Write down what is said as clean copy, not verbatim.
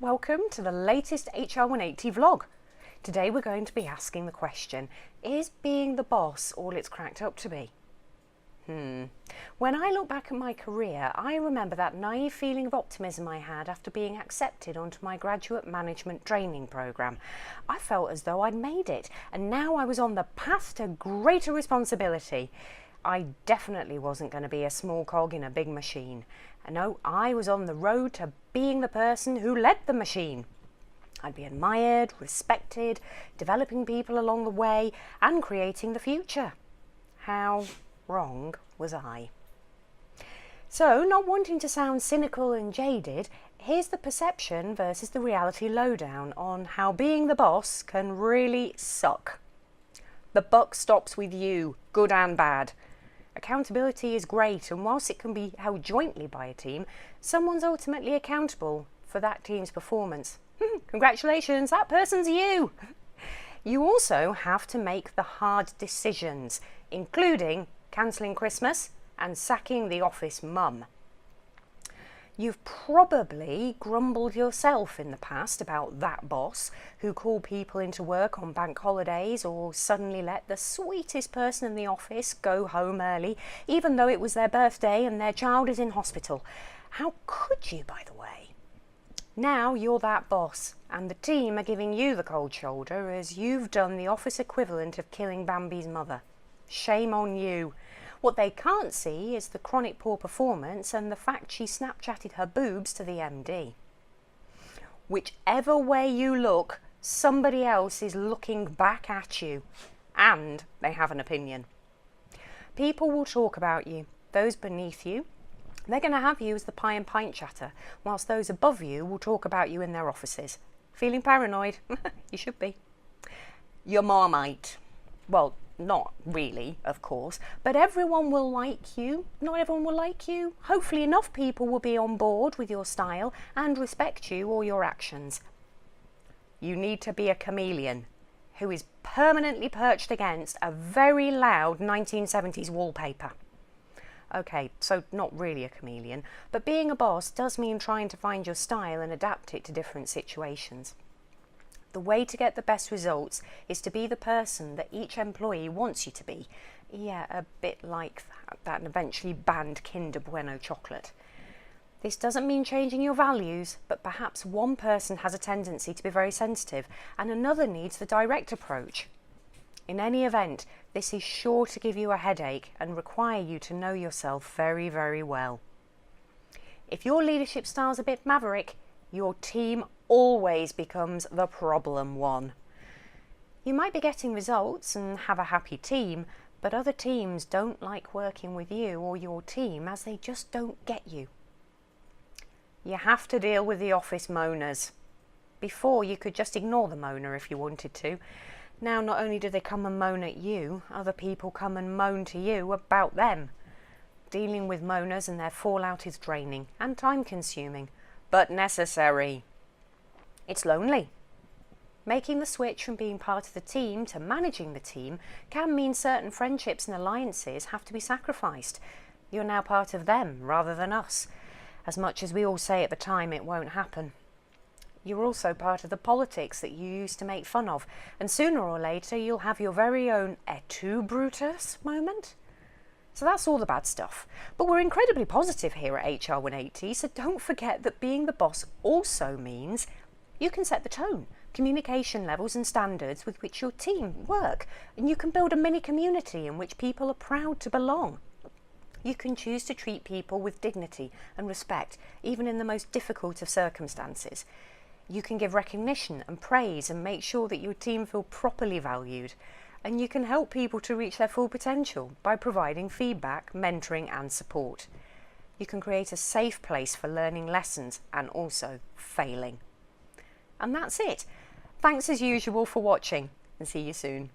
Welcome to the latest HR180 vlog. Today we're going to be asking the question, is being the boss all it's cracked up to be? When I look back at my career, I remember that naive feeling of optimism I had after being accepted onto my graduate management training programme. I felt as though I'd made it, and now I was on the path to greater responsibility. I definitely wasn't going to be a small cog in a big machine. No, I was on the road to being the person who led the machine. I'd be admired, respected, developing people along the way, and creating the future. How wrong was I? So, not wanting to sound cynical and jaded, here's the perception versus the reality lowdown on how being the boss can really suck. The buck stops with you, good and bad. Accountability is great, and whilst it can be held jointly by a team, someone's ultimately accountable for that team's performance. Congratulations, that person's you! You also have to make the hard decisions, including cancelling Christmas and sacking the office mum. You've probably grumbled yourself in the past about that boss who called people into work on bank holidays or suddenly let the sweetest person in the office go home early, even though it was their birthday and their child is in hospital. How could you, by the way? Now you're that boss, and the team are giving you the cold shoulder as you've done the office equivalent of killing Bambi's mother. Shame on you. What they can't see is the chronic poor performance and the fact she Snapchatted her boobs to the MD. Whichever way you look, somebody else is looking back at you, and they have an opinion. People will talk about you. Those beneath you, they're going to have you as the pie and pint chatter, whilst those above you will talk about you in their offices. Feeling paranoid? You should be. Your Marmite. Well, not really, of course, but everyone will like you. Not everyone will like you. Hopefully enough people will be on board with your style and respect you or your actions. You need to be a chameleon who is permanently perched against a very loud 1970s wallpaper. Okay, so not really a chameleon, but being a boss does mean trying to find your style and adapt it to different situations. The way to get the best results is to be the person that each employee wants you to be. Yeah, a bit like that eventually banned Kinder Bueno chocolate. This doesn't mean changing your values, but perhaps one person has a tendency to be very sensitive and another needs the direct approach. In any event, this is sure to give you a headache and require you to know yourself very, very well. If your leadership style's a bit maverick, your team always becomes the problem one. You might be getting results and have a happy team, but other teams don't like working with you or your team as they just don't get you. You have to deal with the office moaners. Before, you could just ignore the moaner if you wanted to. Now, not only do they come and moan at you, other people come and moan to you about them. Dealing with moaners and their fallout is draining and time-consuming, but necessary. It's lonely. Making the switch from being part of the team to managing the team can mean certain friendships and alliances have to be sacrificed. You're now part of them rather than us, as much as we all say at the time it won't happen. You're also part of the politics that you used to make fun of, and sooner or later you'll have your very own "Et tu, Brutus" moment. So that's all the bad stuff. But we're incredibly positive here at HR180, so don't forget that being the boss also means you can set the tone, communication levels and standards with which your team work, and you can build a mini community in which people are proud to belong. You can choose to treat people with dignity and respect, even in the most difficult of circumstances. You can give recognition and praise and make sure that your team feel properly valued. And you can help people to reach their full potential by providing feedback, mentoring and support. You can create a safe place for learning lessons and also failing. And that's it. Thanks as usual for watching, and see you soon.